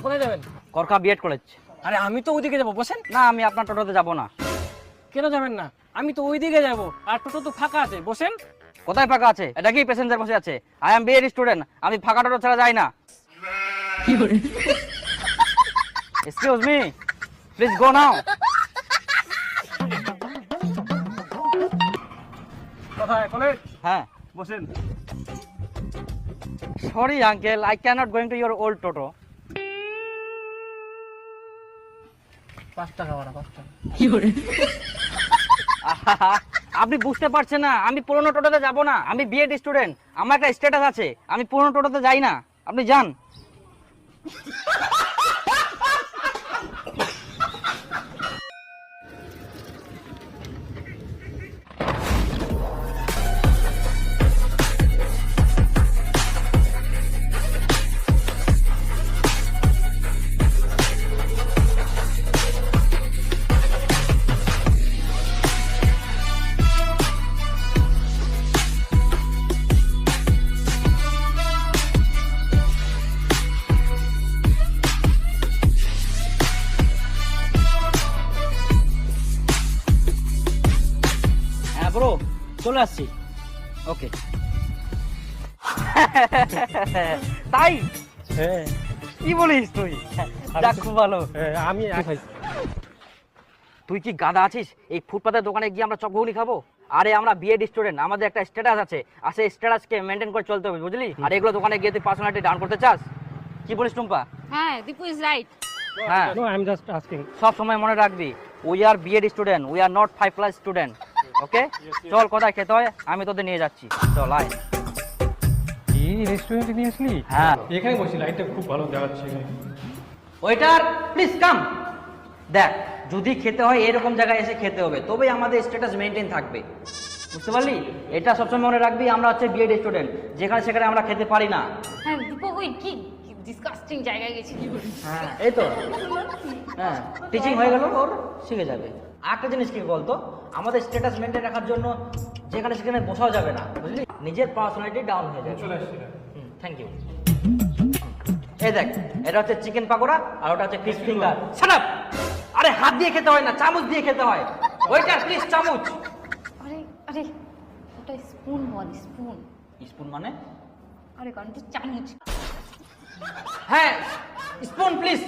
কোথায় যাবেন? করকা B Ed college. আরে আমি তো ওইদিকে যাবো, বসেন। না, আমি আপনার টোটোতে যাব না। কেন যাবেন না? আমি তো ওইদিকে যাবো, আর টোটো তো ফাঁকা আছে, বসেন। কোথায় ফাঁকা আছে? এটা কি প্যাসেঞ্জার বসে আছে? আই এম বিএড স্টুডেন্ট, আমি ফাঁকা টোটো ছাড়া যাই না। Excuse me, please go now. কোথায় কলেজ? হ্যাঁ, বসেন। Sorry uncle, I can't going to your old toto. 5 টাকা ভাড়া, 5 টাকা। আপনি বুঝতে পারছেন না, আমি পুরনো টোটোতে যাব না। আমি বিএড স্টুডেন্ট, আমার একটা স্ট্যাটাস আছে। আমি পুরনো টোটোতে যাই না, আপনি যান। হ্যাঁ ব্রো, চলে আসছি। ওকে। তাই হ্যাঁ কি বলিস তুই? যাক, খুব ভালো। আমি তুই কি গাধা আছিস? এই ফুটপাতের দোকানে গিয়ে আমরা চপগুলি খাবো? আরে আমরা বিএড স্টুডেন্ট, আমাদের একটা স্ট্যাটাস আছে, আর সেই স্ট্যাটাসকে মেনটেন করে চলতে হবে, বুঝলি? আর এগুলো দোকানে গিয়ে তুই পার্সোনালিটি ডাউন করতে চাস? কি বলিস টুম্পা? হ্যাঁ, দীপু ইজ রাইট। হ্যাঁ, no, I am just asking. সব সময় মনে রাখবি, we are BEd student, we are not 5 class student. Okay, চল কোথায় খেতে হয় আমি তোদের নিয়ে যাচ্ছি, চল আয়। এই রেস্টুরেন্টে নিয়ে আসলি? হ্যাঁ। এখানে বসি, লাইটটা খুব ভালো দেখাচ্ছে। Waiter please come. দেখ, যদি খেতে হয় এরকম জায়গায় এসে খেতে হবে, তবেই আমাদের স্ট্যাটাস মেনটেন থাকবে, বুঝতে পারলি? এটা সবসময় মনে রাখবি, আমরা হচ্ছে বিএড স্টুডেন্ট, যেখানে সেখানে আমরা খেতে পারি না। হ্যাঁ, দীপু ওই কি ডিসকাস্টিং জায়গায় গেছি। হ্যাঁ, এই তো। হ্যাঁ, টিচিং হয়ে গেল, ওর শিখে যাবে। একটা জিনিস কি বলতো, আমাদের স্ট্যাটাস মেনটেন রাখার জন্য যেখানে সেখানে বসাও যাবে না, বুঝলি? নিজের পার্সোনালিটি ডাউন হয়ে যাবে। চলে আসছি। Thank you. এই দেখ, এটা হচ্ছে চিকেন পাকোড়া, আর ওটা হচ্ছে ফিশ ফিঙ্গার। Shut up! আরে হাত দিয়ে খেতে হয় না, চামচ দিয়ে খেতে হয়। ওয়েটার প্লিজ চামচ। আরে আরে, ওটা স্পুন বল, স্পুন। স্পুন মানে? আরে কারণ তো চামচ। হ্যাঁ, স্পুন প্লিজ।